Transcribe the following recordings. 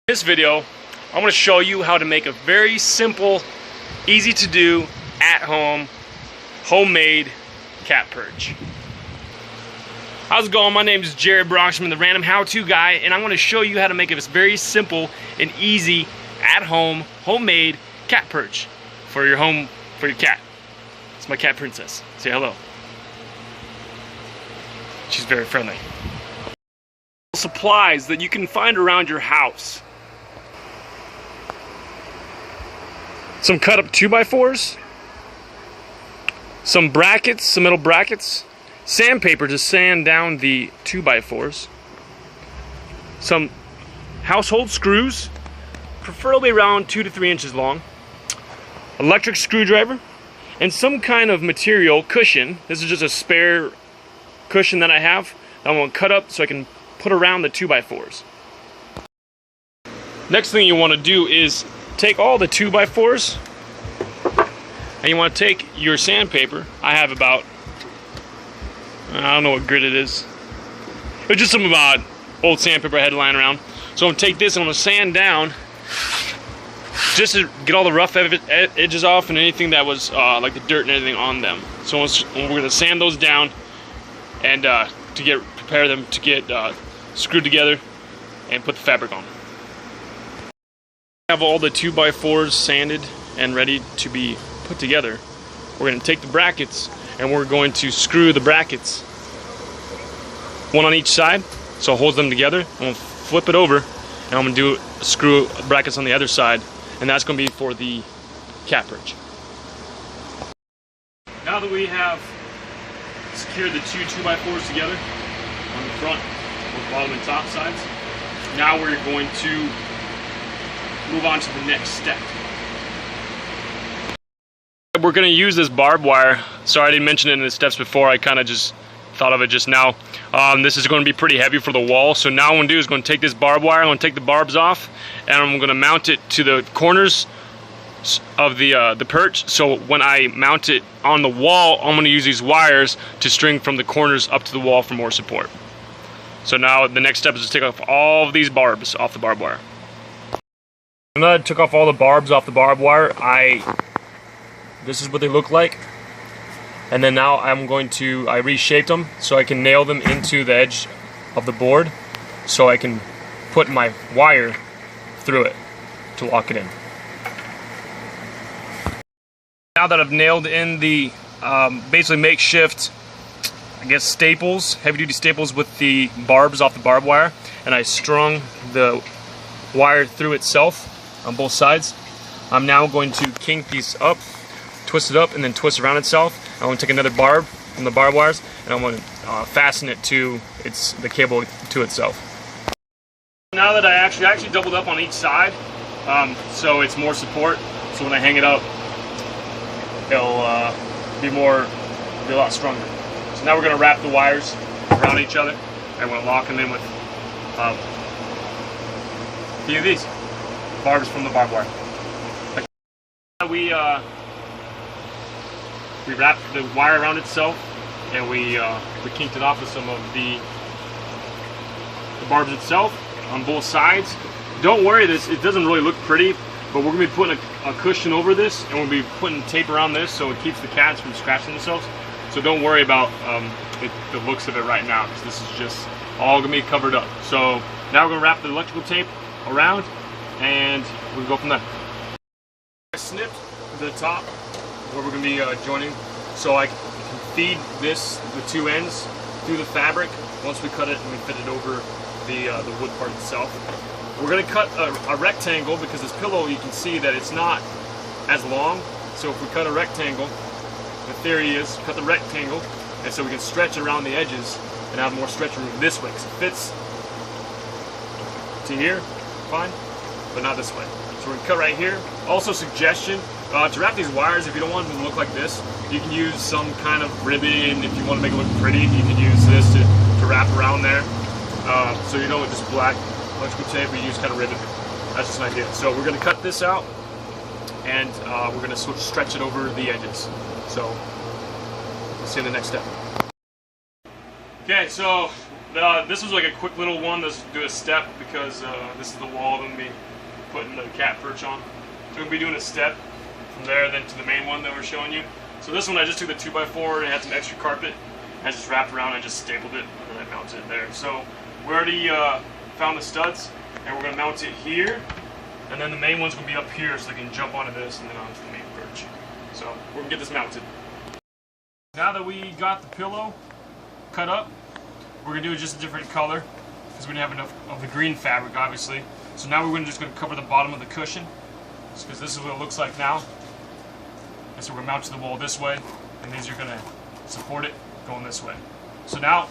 In this video, I'm going to show you how to make a very simple, easy to do, at home, homemade cat perch. How's it going? My name is Jared Broxman, the Random How-To Guy, and I'm going to show you how to make this very simple and easy, at home, homemade cat perch for your home, for your cat. It's my cat princess. Say hello. She's very friendly. Supplies that you can find around your house. Some cut up 2x4s, some brackets, some metal brackets, sandpaper to sand down the 2x4s, some household screws, preferably around 2 to 3 inches long, electric screwdriver, and some kind of material cushion. This is just a spare cushion that I have that I'm going to cut up so I can put around the 2x4s. Next thing you want to do is take all the 2x4s and you want to take your sandpaper. I have about, I don't know what grit it is. It's just some old sandpaper I had lying around. So I'm going to take this and I'm going to sand down just to get all the rough edges off and anything that was like the dirt and everything on them. So we're going to sand those down and prepare them to get screwed together and put the fabric on. Have all the 2x4s sanded and ready to be put together. We're going to take the brackets and we're going to screw the brackets, one on each side, so it holds them together. I'm going to flip it over and I'm going to screw brackets on the other side, and that's going to be for the cat perch. Now that we have secured the two 2x4s together on the front, both bottom and top sides, now we're going to move on to the next step. We're going to use this barbed wire. Sorry I didn't mention it in the steps before, I kind of just thought of it just now. This is going to be pretty heavy for the wall, so now what I'm going to do is going to take this barbed wire, I'm going to take the barbs off, and I'm going to mount it to the corners of the perch. So when I mount it on the wall, I'm going to use these wires to string from the corners up to the wall for more support. So now the next step is to take off all of these barbs off the barbed wire. Now that I took off all the barbs off the barbed wire, this is what they look like. And then now I reshaped them so I can nail them into the edge of the board so I can put my wire through it to lock it in. Now that I've nailed in the basically makeshift, I guess, staples, heavy-duty staples with the barbs off the barbed wire, and I strung the wire through itself on both sides, I'm now going to kink these up, twist it up, and then twist around itself. I'm going to take another barb from the barbed wires and I'm going to fasten it to the cable to itself. Now that I actually doubled up on each side, so it's more support, so when I hang it up, it'll be a lot stronger. So now we're going to wrap the wires around each other and we're going to lock them in with a few of these barbs from the barbed wire. We wrapped the wire around itself and we kinked it off with some of the barbs itself on both sides. Don't worry, it doesn't really look pretty, but we're going to be putting a cushion over this and we'll be putting tape around this so it keeps the cats from scratching themselves. So don't worry about the looks of it right now, because this is just all going to be covered up. So now we're going to wrap the electrical tape around and we can go from there. I snipped the top where we're going to be joining, so I can feed the two ends through the fabric once we cut it and we fit it over the wood part itself. We're going to cut a rectangle because this pillow, you can see that it's not as long, so if we cut a rectangle, the theory is cut the rectangle and so we can stretch around the edges and have more stretch room this way, because it fits to here fine, but not this way. So we're going to cut right here. Also, suggestion, to wrap these wires, if you don't want them to look like this, you can use some kind of ribbon. If you want to make it look pretty, you can use this to wrap around there. So you know, with just black electrical tape, we use kind of ribbon. That's just an idea. So we're going to cut this out, and we're going to stretch it over the edges. So we'll see you in the next step. Okay, so this was like a quick little one. Let's do a step because this is the wall I'm going to be putting the cat perch on. So we'll be doing a step from there then to the main one that we're showing you. So this one I just took the 2x4 and it had some extra carpet. I just wrapped around and I just stapled it and then I mounted it there. So we already found the studs and we're going to mount it here. And then the main one's going to be up here so they can jump onto this and then onto the main perch. So we're going to get this mounted. Now that we got the pillow cut up, we're going to do it just a different color because we didn't have enough of the green fabric, obviously. So now we're just going to cover the bottom of the cushion because this is what it looks like now. And so we're going to mount to the wall this way, and these are going to support it going this way. So now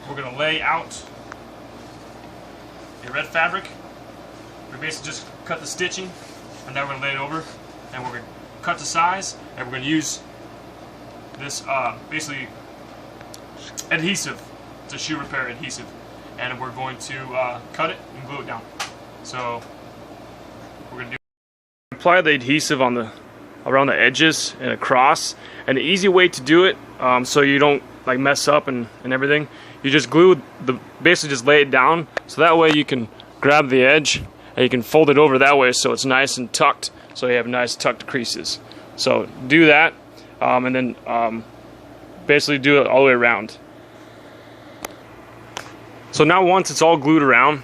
we're going to lay out the red fabric. We basically just cut the stitching, and now we're going to lay it over, and we're going to cut the size, and we're going to use this basically adhesive. It's a shoe repair adhesive, and we're going to cut it and glue it down. So we're going to apply the adhesive on the around the edges and across, and the easy way to do it so you don't like mess up and everything, you just glue basically just lay it down so that way you can grab the edge and you can fold it over that way so it's nice and tucked, so you have nice tucked creases. So do that and then basically do it all the way around. So now once it's all glued around,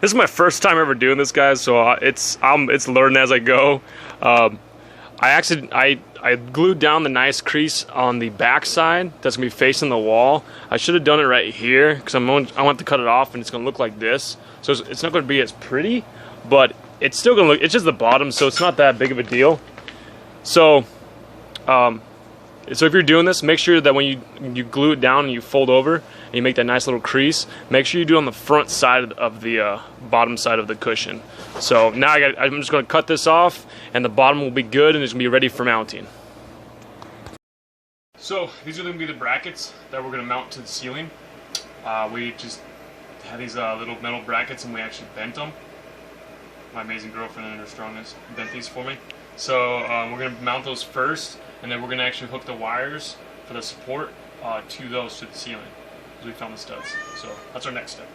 this is my first time ever doing this, guys, so it's learning as I go. I glued down the nice crease on the back side that's gonna be facing the wall. I should have done it right here because I want to cut it off and it's gonna look like this. So it's not gonna be as pretty, but it's still gonna look. It's just the bottom, so it's not that big of a deal. So, so if you're doing this, make sure that when you glue it down and you fold over and you make that nice little crease, make sure you do it on the front side of the bottom side of the cushion. So now I'm just going to cut this off, and the bottom will be good and it's going to be ready for mounting. So these are going to be the brackets that we're going to mount to the ceiling. We just had these little metal brackets and we actually bent them. My amazing girlfriend and her strongest bent these for me. So we're going to mount those first, and then we're going to actually hook the wires for the support to the ceiling because we found the studs. So that's our next step.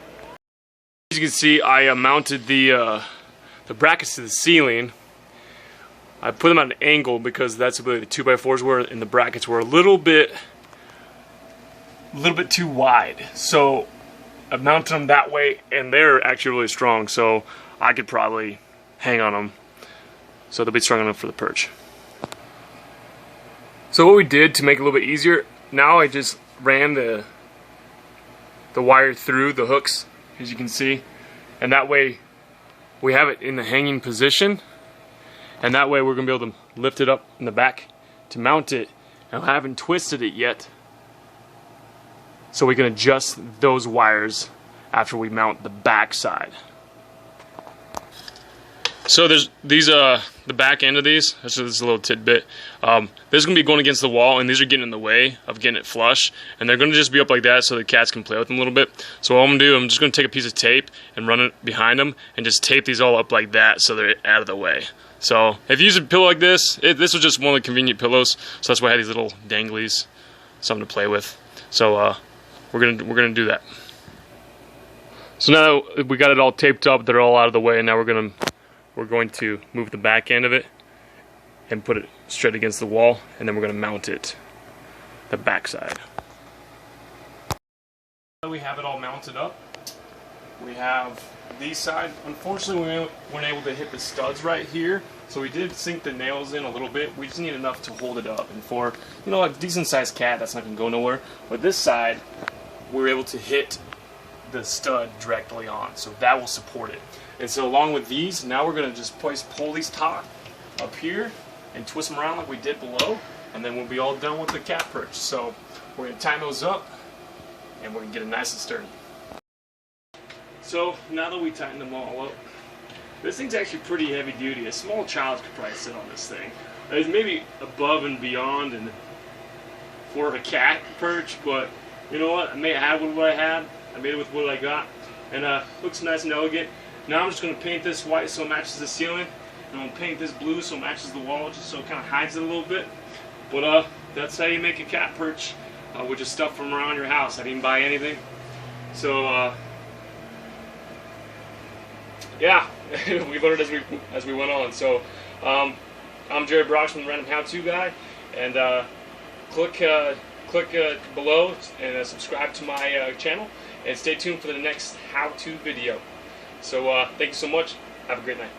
As you can see, I mounted the brackets to the ceiling. I put them at an angle because that's where the 2x4s were, and the brackets were a little bit too wide. So I mounted them that way, and they're actually really strong. So I could probably hang on them. So they'll be strong enough for the perch. So what we did to make it a little bit easier, now I just ran the wire through the hooks, as you can see, and that way we have it in the hanging position, and that way we're going to be able to lift it up in the back to mount it. And I haven't twisted it yet, so we can adjust those wires after we mount the back side. So there's these the back end of these. That's just a little tidbit. This is gonna be going against the wall, and these are getting in the way of getting it flush. And they're gonna just be up like that, so the cats can play with them a little bit. So what I'm gonna do, I'm just gonna take a piece of tape and run it behind them, and just tape these all up like that, so they're out of the way. So if you use a pillow like this, this was just one of the convenient pillows. So that's why I had these little danglies, something to play with. So we're gonna do that. So now we got it all taped up, they're all out of the way, and now we're going to move the back end of it and put it straight against the wall, and then we're going to mount it the back side. We have it all mounted up. We have these side. Unfortunately, we weren't able to hit the studs right here, so we did sink the nails in a little bit. We just need enough to hold it up, and for a decent sized cat, that's not going to go nowhere. But this side, we were able to hit the stud directly on, so that will support it. And so along with these, now we're going to just pull these taut up here and twist them around like we did below, and then we'll be all done with the cat perch. So we're going to tighten those up, and we're going to get it nice and sturdy. So now that we tightened them all up, this thing's actually pretty heavy duty. A small child could probably sit on this thing. It's maybe above and beyond and for a cat perch, but you know what? I made it with what I had. I made it with what I got, and looks nice and elegant. Now I'm just going to paint this white so it matches the ceiling, and I'm going to paint this blue so it matches the wall, just so it kind of hides it a little bit. But that's how you make a cat perch. with just stuff from around your house. I didn't buy anything. So yeah, we learned as we went on. So I'm Jared Broxman, Random How To Guy, and click below and subscribe to my channel, and stay tuned for the next how-to video. So thank you so much. Have a great night.